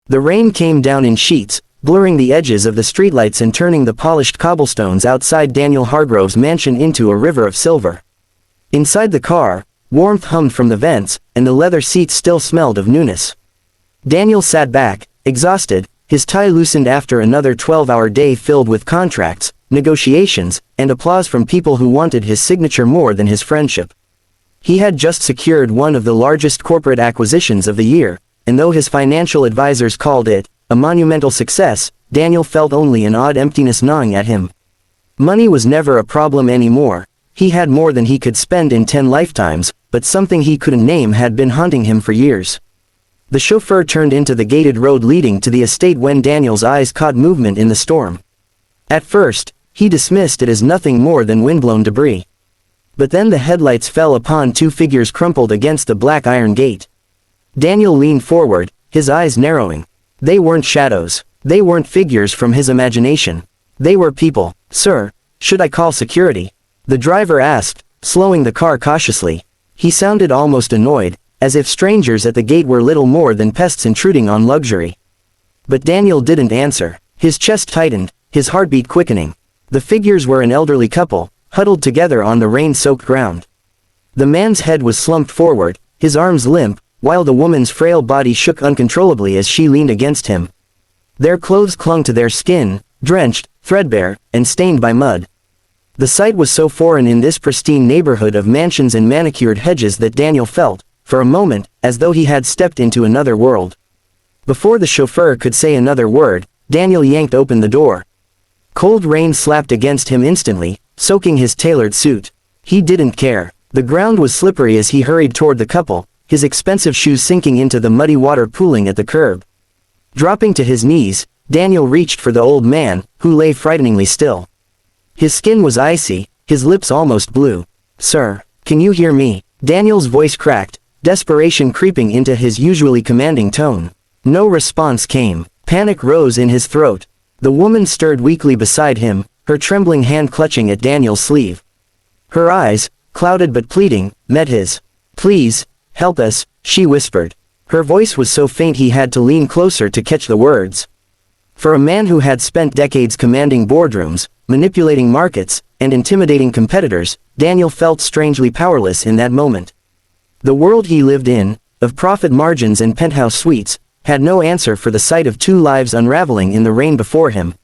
The rain came down in sheets, blurring the edges of the streetlights and turning the polished cobblestones outside Daniel Hargrove's mansion into a river of silver. Inside the car, warmth hummed from the vents, and the leather seats still smelled of newness. Daniel sat back, exhausted, his tie loosened after another 12-hour day filled with contracts, negotiations, and applause from people who wanted his signature more than his friendship. He had just secured one of the largest corporate acquisitions of the year, and though his financial advisors called it a monumental success, Daniel felt only an odd emptiness gnawing at him. Money was never a problem anymore. He had more than he could spend in 10 lifetimes, but something he couldn't name had been haunting him for years. The chauffeur turned into the gated road leading to the estate when Daniel's eyes caught movement in the storm. At first, he dismissed it as nothing more than windblown debris. But then the headlights fell upon two figures crumpled against the black iron gate. Daniel leaned forward, his eyes narrowing. They weren't shadows. They weren't figures from his imagination. They were people. "Sir, should I call security?" the driver asked, slowing the car cautiously. He sounded almost annoyed, as if strangers at the gate were little more than pests intruding on luxury. But Daniel didn't answer. His chest tightened, his heartbeat quickening. The figures were an elderly couple, huddled together on the rain-soaked ground. The man's head was slumped forward, his arms limp, while the woman's frail body shook uncontrollably as she leaned against him. Their clothes clung to their skin, drenched, threadbare, and stained by mud. The sight was so foreign in this pristine neighborhood of mansions and manicured hedges that Daniel felt, for a moment, as though he had stepped into another world. Before the chauffeur could say another word, Daniel yanked open the door. Cold rain slapped against him instantly, soaking his tailored suit. He didn't care. The ground was slippery as he hurried toward the couple, his expensive shoes sinking into the muddy water pooling at the curb. Dropping to his knees, Daniel reached for the old man, who lay frighteningly still. His skin was icy, his lips almost blue. "Sir, can you hear me?" Daniel's voice cracked, desperation creeping into his usually commanding tone. No response came. Panic rose in his throat. The woman stirred weakly beside him, her trembling hand clutching at Daniel's sleeve. Her eyes, clouded but pleading, met his. "Please, help us," she whispered. Her voice was so faint he had to lean closer to catch the words. For a man who had spent decades commanding boardrooms, manipulating markets, and intimidating competitors, Daniel felt strangely powerless in that moment. The world he lived in, of profit margins and penthouse suites, had no answer for the sight of two lives unraveling in the rain before him.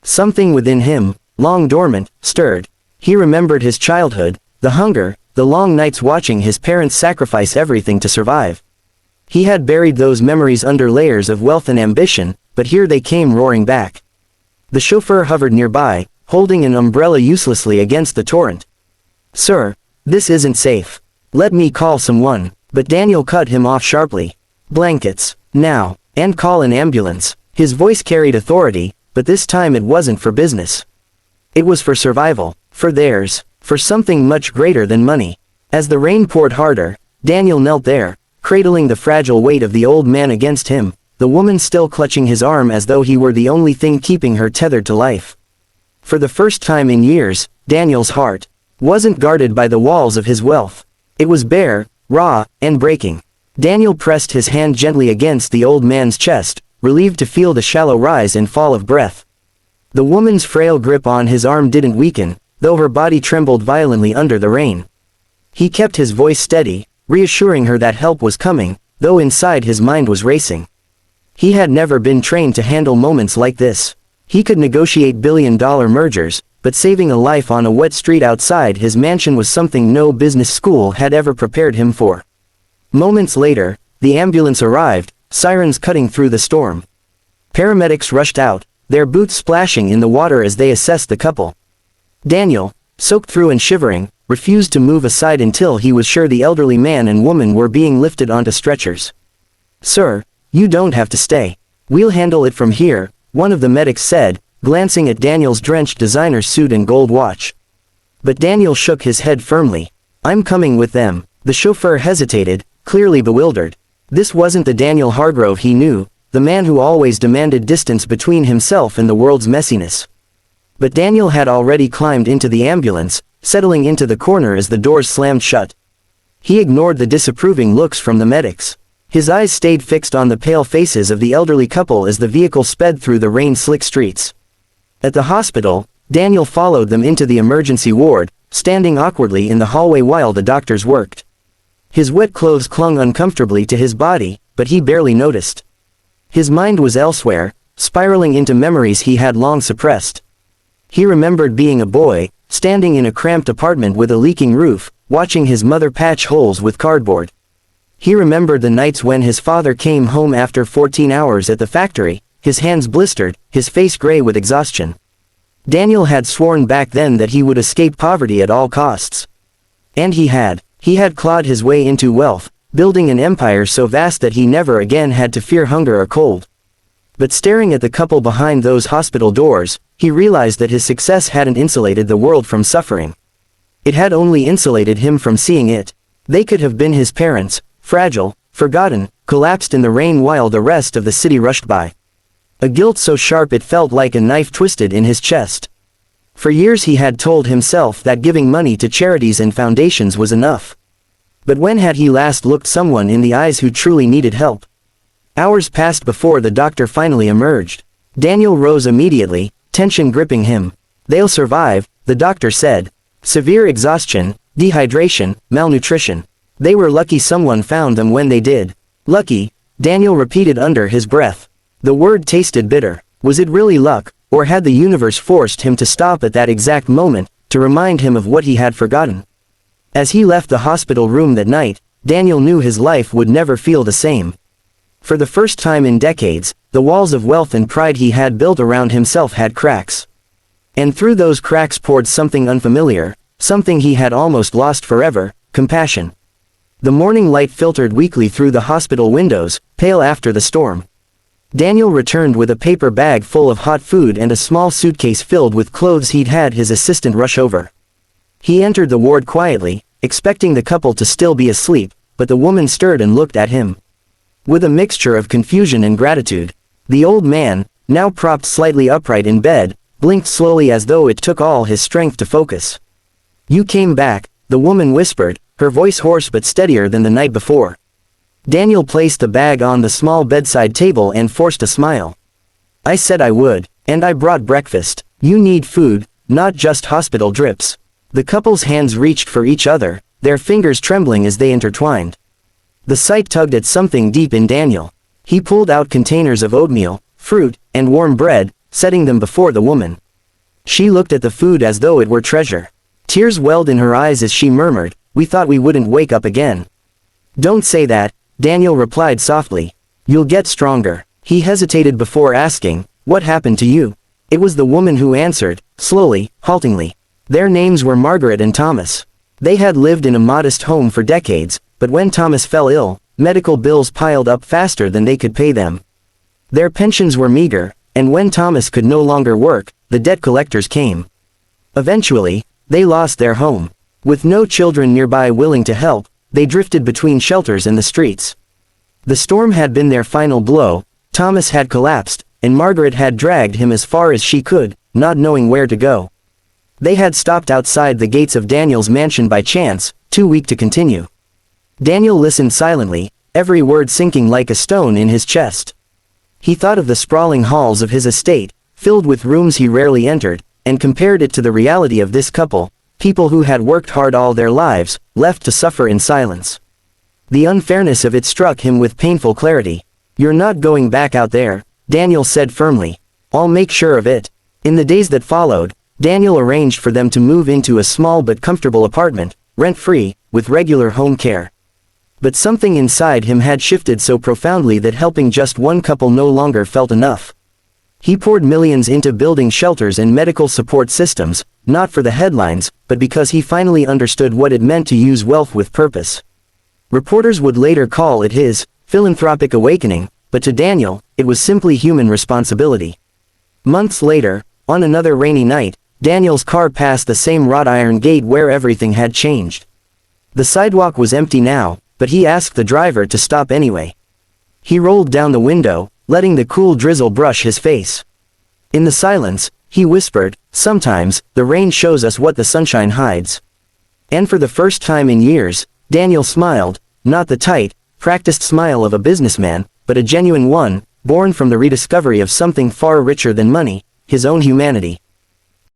Something within him, long dormant, stirred. He remembered his childhood, the hunger, the long nights watching his parents sacrifice everything to survive. He had buried those memories under layers of wealth and ambition, but here they came roaring back. The chauffeur hovered nearby, holding an umbrella uselessly against the torrent. "Sir, this isn't safe. Let me call someone," but Daniel cut him off sharply. "Blankets, now, and call an ambulance." His voice carried authority, but this time it wasn't for business. It was for survival, for theirs, for something much greater than money. As the rain poured harder, Daniel knelt there, cradling the fragile weight of the old man against him, the woman still clutching his arm as though he were the only thing keeping her tethered to life. For the first time in years, Daniel's heart wasn't guarded by the walls of his wealth. It was bare, raw, and breaking. Daniel pressed his hand gently against the old man's chest, relieved to feel the shallow rise and fall of breath. The woman's frail grip on his arm didn't weaken, though her body trembled violently under the rain. He kept his voice steady, reassuring her that help was coming, though inside his mind was racing. He had never been trained to handle moments like this. He could negotiate billion-dollar mergers, but saving a life on a wet street outside his mansion was something no business school had ever prepared him for. Moments later, the ambulance arrived, sirens cutting through the storm. Paramedics rushed out, their boots splashing in the water as they assessed the couple. Daniel, soaked through and shivering, refused to move aside until he was sure the elderly man and woman were being lifted onto stretchers. "Sir, you don't have to stay. We'll handle it from here," one of the medics said, glancing at Daniel's drenched designer suit and gold watch. But Daniel shook his head firmly. "I'm coming with them." The chauffeur hesitated, clearly bewildered. This wasn't the Daniel Hargrove he knew, the man who always demanded distance between himself and the world's messiness. But Daniel had already climbed into the ambulance, settling into the corner as the doors slammed shut. He ignored the disapproving looks from the medics. His eyes stayed fixed on the pale faces of the elderly couple as the vehicle sped through the rain-slick streets. At the hospital, Daniel followed them into the emergency ward, standing awkwardly in the hallway while the doctors worked. His wet clothes clung uncomfortably to his body, but he barely noticed. His mind was elsewhere, spiraling into memories he had long suppressed. He remembered being a boy, standing in a cramped apartment with a leaking roof, watching his mother patch holes with cardboard. He remembered the nights when his father came home after 14 hours at the factory, his hands blistered, his face gray with exhaustion. Daniel had sworn back then that he would escape poverty at all costs. And he had. He had clawed his way into wealth, building an empire so vast that he never again had to fear hunger or cold. But staring at the couple behind those hospital doors, he realized that his success hadn't insulated the world from suffering. It had only insulated him from seeing it. They could have been his parents, fragile, forgotten, collapsed in the rain while the rest of the city rushed by. A guilt so sharp it felt like a knife twisted in his chest. For years he had told himself that giving money to charities and foundations was enough. But when had he last looked someone in the eyes who truly needed help? Hours passed before the doctor finally emerged. Daniel rose immediately, tension gripping him. "They'll survive," the doctor said. "Severe exhaustion, dehydration, malnutrition. They were lucky someone found them when they did." "Lucky," Daniel repeated under his breath. The word tasted bitter. Was it really luck, or had the universe forced him to stop at that exact moment, to remind him of what he had forgotten? As he left the hospital room that night, Daniel knew his life would never feel the same. For the first time in decades, the walls of wealth and pride he had built around himself had cracks. And through those cracks poured something unfamiliar, something he had almost lost forever: compassion. The morning light filtered weakly through the hospital windows, pale after the storm. Daniel returned with a paper bag full of hot food and a small suitcase filled with clothes he'd had his assistant rush over. He entered the ward quietly, expecting the couple to still be asleep, but the woman stirred and looked at him. With a mixture of confusion and gratitude, the old man, now propped slightly upright in bed, blinked slowly as though it took all his strength to focus. "You came back," the woman whispered, her voice hoarse but steadier than the night before. Daniel placed the bag on the small bedside table and forced a smile. "I said I would, and I brought breakfast. You need food, not just hospital drips." The couple's hands reached for each other, their fingers trembling as they intertwined. The sight tugged at something deep in Daniel. He pulled out containers of oatmeal, fruit, and warm bread, setting them before the woman. She looked at the food as though it were treasure. Tears welled in her eyes as she murmured, "We thought we wouldn't wake up again." "Don't say that," Daniel replied softly. "You'll get stronger." He hesitated before asking, "What happened to you?" It was the woman who answered, slowly, haltingly. Their names were Margaret and Thomas. They had lived in a modest home for decades, but when Thomas fell ill, medical bills piled up faster than they could pay them. Their pensions were meager, and when Thomas could no longer work, the debt collectors came. Eventually, they lost their home. With no children nearby willing to help, they drifted between shelters and the streets. The storm had been their final blow. Thomas had collapsed, and Margaret had dragged him as far as she could, not knowing where to go. They had stopped outside the gates of Daniel's mansion by chance, too weak to continue. Daniel listened silently, every word sinking like a stone in his chest. He thought of the sprawling halls of his estate, filled with rooms he rarely entered, and compared it to the reality of this couple, people who had worked hard all their lives, left to suffer in silence. The unfairness of it struck him with painful clarity. "You're not going back out there," Daniel said firmly. "I'll make sure of it." In the days that followed, Daniel arranged for them to move into a small but comfortable apartment, rent-free, with regular home care. But something inside him had shifted so profoundly that helping just one couple no longer felt enough. He poured millions into building shelters and medical support systems, not for the headlines, but because he finally understood what it meant to use wealth with purpose. Reporters would later call it his philanthropic awakening, but to Daniel, it was simply human responsibility. Months later, on another rainy night, Daniel's car passed the same wrought iron gate where everything had changed. The sidewalk was empty now, but he asked the driver to stop anyway. He rolled down the window, letting the cool drizzle brush his face. In the silence, he whispered, "Sometimes, the rain shows us what the sunshine hides." And for the first time in years, Daniel smiled, not the tight, practiced smile of a businessman, but a genuine one, born from the rediscovery of something far richer than money, his own humanity.